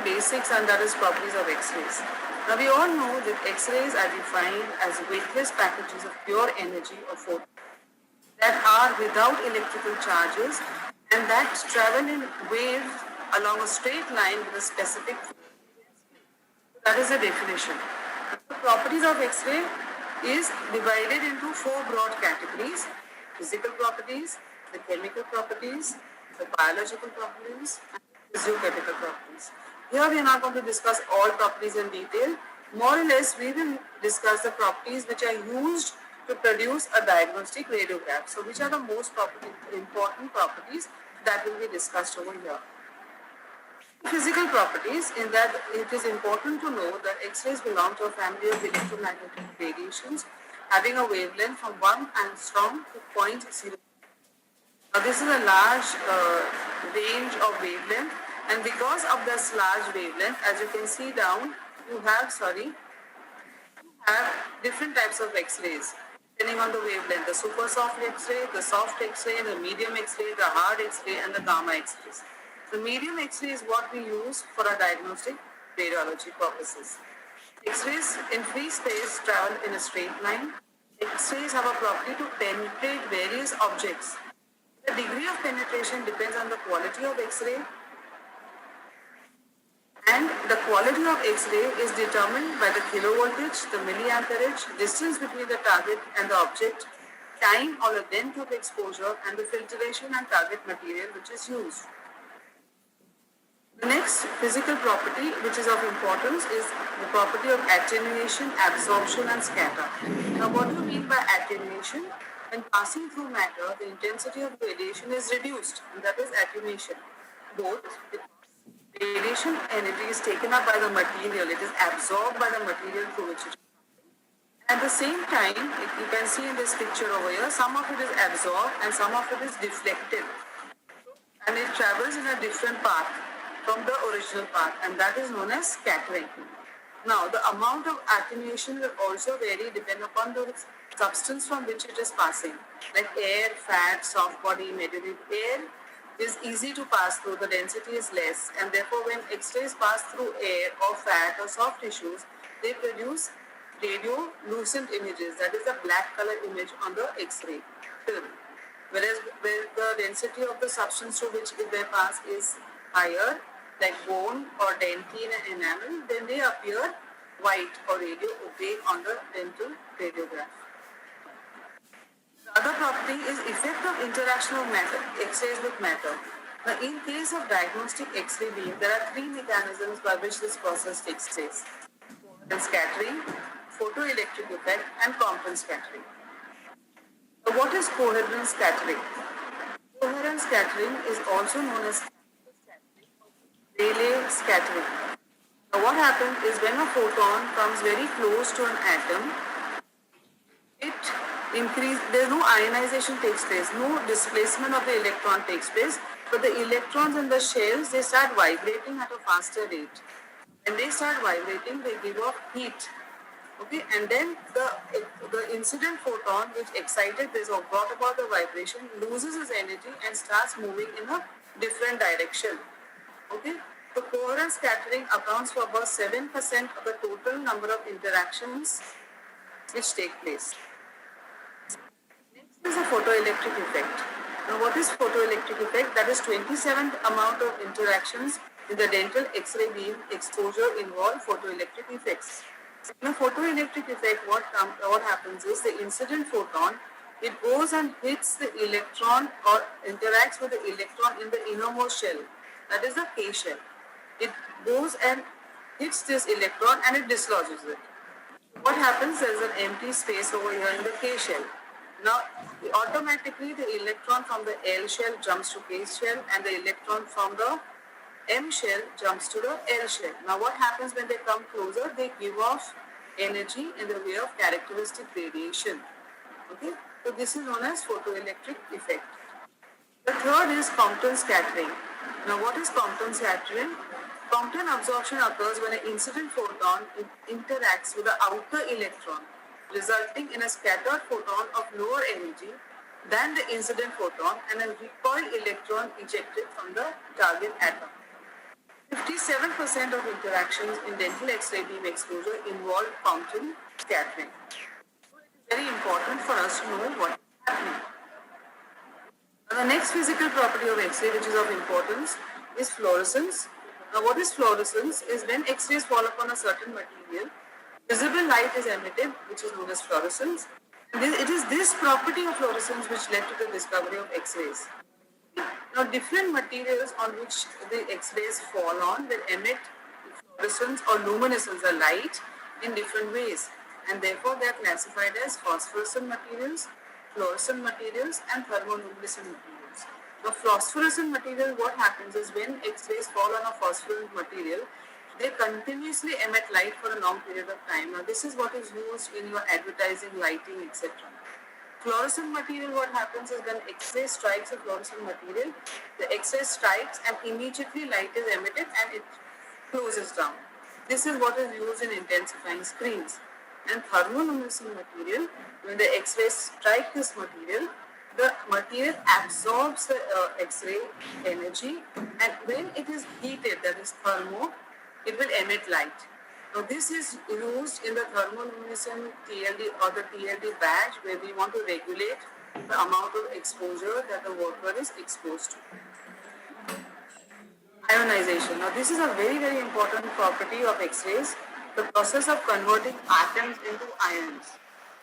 basics, and that is properties of X-rays. Now we all know that X-rays are defined as weightless packages of pure energy or photons that are without electrical charges and that travel in waves along a straight line with a specific frequency. That is the definition. The properties of X-ray is divided into four broad categories: physical properties, the chemical properties, the biological properties, and the physiochemical properties. Here we are not going to discuss all properties in detail. More or less, we will discuss the properties which are used to produce a diagnostic radiograph. So, which are the most important properties that will be discussed over here. Physical properties, in that it is important to know that X-rays belong to a family of electromagnetic radiations having a wavelength from 1 angstrom to 0.0. Now, this is a large range of wavelength, and because of this large wavelength, as you can see down, you have different types of X-rays depending on the wavelength: the super soft X-ray, the soft X-ray, the medium X-ray, the hard X-ray, and the gamma X-rays. The medium X-ray is what we use for our diagnostic radiology purposes. X-rays in free space travel in a straight line. X-rays have a property to penetrate various objects. The degree of penetration depends on the quality of X-ray, and the quality of X-ray is determined by the kilovoltage, the milliamperage, distance between the target and the object, time or the length of exposure, and the filtration and target material which is used. The next physical property which is of importance is the property of attenuation, absorption, and scatter. Now, what do you mean by attenuation? When passing through matter, the intensity of radiation is reduced, and that is attenuation. Both radiation energy is taken up by the material, it is absorbed by the material through which it is passing. At the same time, you can see in this picture over here, some of it is absorbed and some of it is deflected. And it travels in a different path from the original path, and that is known as scattering. Now, the amount of attenuation will also vary depending upon the substance from which it is passing, like air, fat, soft body, metallic. Air is easy to pass through, the density is less, and therefore when X-rays pass through air or fat or soft tissues, they produce radiolucent images, that is a black color image on the X-ray film. Whereas where the density of the substance through which they pass is higher, like bone or dentine and enamel, then they appear white or radio opaque on the dental radiograph. The other property is effect of interaction of matter, X-rays with matter. Now, in case of diagnostic X-ray beam, there are three mechanisms by which this process takes place: Coherent scattering, photoelectric effect, and Compton scattering. So, what is coherent scattering? Coherent scattering is also known as Rayleigh scattering. Now, what happens is when a photon comes very close to an atom, there's no ionization takes place, no displacement of the electron takes place, but the electrons in the shells, they start vibrating at a faster rate. When they start vibrating, they give off heat. Okay, and then the incident photon which excited this or brought about the vibration loses its energy and starts moving in a different direction. Okay, so coherent scattering accounts for about 7% of the total number of interactions which take place. Next is the photoelectric effect. Now, what is photoelectric effect? That is 27th amount of interactions in the dental X-ray beam exposure involve photoelectric effects. In a photoelectric effect, what happens is the incident photon, it goes and hits the electron or interacts with the electron in the innermost shell. That is the K shell. It goes and hits this electron and it dislodges it. What happens? There is an empty space over here in the K shell. Now, automatically the electron from the L shell jumps to K shell and the electron from the M shell jumps to the L shell. Now, what happens when they come closer? They give off energy in the way of characteristic radiation. Okay, so this is known as photoelectric effect. The third is Compton scattering. Now, what is Compton scattering? Compton absorption occurs when an incident photon interacts with the outer electron, resulting in a scattered photon of lower energy than the incident photon and a recoil electron ejected from the target atom. 57% of interactions in dental X-ray beam exposure involve Compton scattering. So it is very important for us to know what is happening. Now, the next physical property of X-ray which is of importance is fluorescence. Now what is fluorescence? Is when X-rays fall upon a certain material, visible light is emitted, which is known as fluorescence. And it is this property of fluorescence which led to the discovery of X-rays. Now different materials on which the X-rays fall on will emit fluorescence or luminescence or light in different ways, and therefore they are classified as phosphorescent materials, fluorescent materials and thermoluminescent materials. Now phosphorescent material, what happens is when X-rays fall on a phosphorescent material, they continuously emit light for a long period of time. Now this is what is used in your advertising, lighting, etc. Fluorescent material, what happens is when X-ray strikes a fluorescent material, the X-ray strikes and immediately light is emitted and it closes down. This is what is used in intensifying screens. And thermoluminescent material, when the X-rays strike this material, the material absorbs the X-ray energy, and when it is heated, that is thermo, it will emit light. Now this is used in the thermoluminescent TLD or the TLD badge, where we want to regulate the amount of exposure that the worker is exposed to. Ionization. Now this is a very, very important property of X-rays, the process of converting atoms into ions.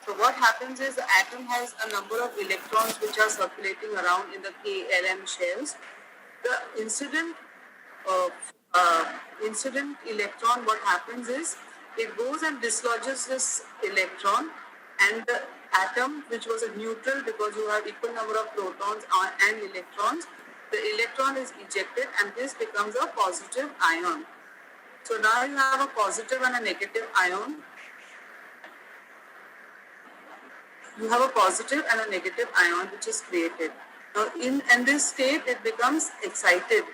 So what happens is the atom has a number of electrons which are circulating around in the KLM shells. The incident electron, what happens is it goes and dislodges this electron, and the atom, which was a neutral because you have equal number of protons and electrons, the electron is ejected and this becomes a positive ion. So now you have a positive and a negative ion. You have a positive and a negative ion which is created. Now in this state it becomes excited,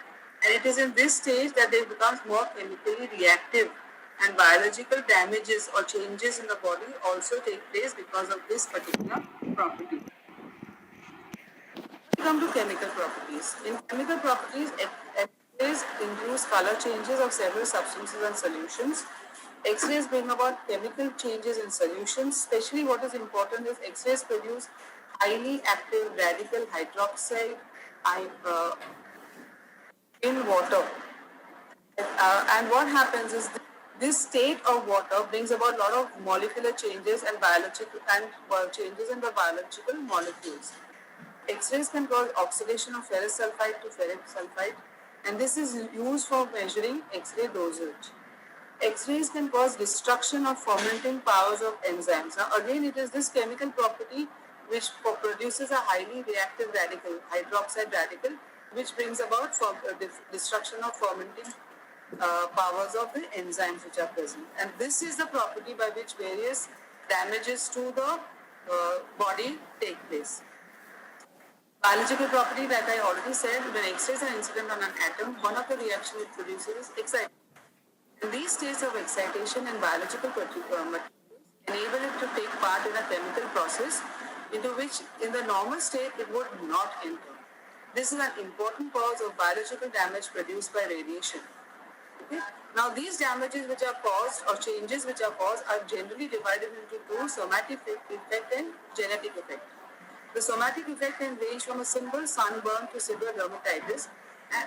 and it is in this stage that it becomes more chemically reactive, and biological damages or changes in the body also take place because of this particular property. We come to chemical properties. In chemical properties, X-rays induce color changes of several substances and solutions. X-rays bring about chemical changes in solutions. Especially what is important is X-rays produce highly active radical hydroxide in water. And what happens is this state of water brings about a lot of molecular changes and biological changes in the biological molecules. X-rays can cause oxidation of ferrous sulfide to ferric sulfide, and this is used for measuring X-ray dosage. X-rays can cause destruction of fermenting powers of enzymes. Now again, it is this chemical property which produces a highly reactive radical, hydroxide radical, which brings about destruction of fermenting powers of the enzymes which are present. And this is the property by which various damages to the body take place. Biological property that I already said, when X-rays are incident on an atom, one of the reactions it produces is excitation. And these states of excitation in biological materials enable it to take part in a chemical process into which in the normal state it would not enter. This is an important cause of biological damage produced by radiation. Okay? Now these damages which are caused or changes which are caused are generally divided into two: somatic effect and genetic effect. The somatic effect can range from a simple sunburn to severe dermatitis,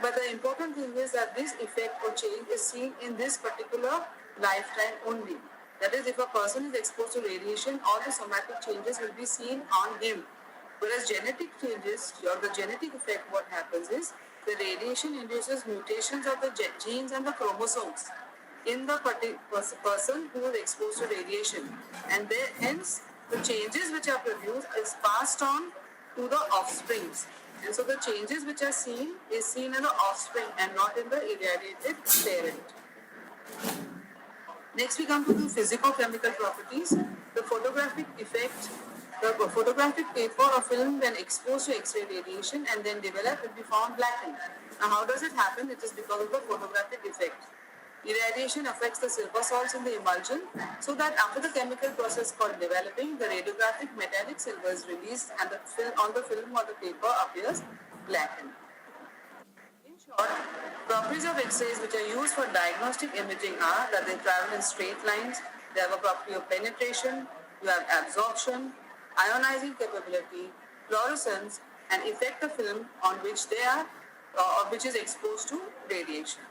but the important thing is that this effect or change is seen in this particular lifetime only. That is, if a person is exposed to radiation, all the somatic changes will be seen on him. Whereas genetic changes, or the genetic effect, what happens is the radiation induces mutations of the genes and the chromosomes in the person who is exposed to radiation, and hence the changes which are produced is passed on to the offsprings. And so the changes which are seen is seen in the offspring and not in the irradiated parent. Next we come to the physicochemical properties. The photographic effect. The photographic paper or film, when exposed to X-ray radiation and then developed, will be found blackened. Now how does it happen? It is because of the photographic effect. Irradiation affects the silver salts in the emulsion, so that after the chemical process called developing, the radiographic metallic silver is released and the film or the paper appears blackened. In short, the properties of X-rays which are used for diagnostic imaging are that they travel in straight lines, they have a property of penetration, you have absorption, ionizing capability, fluorescence, and effect the film on which they are or which is exposed to radiation.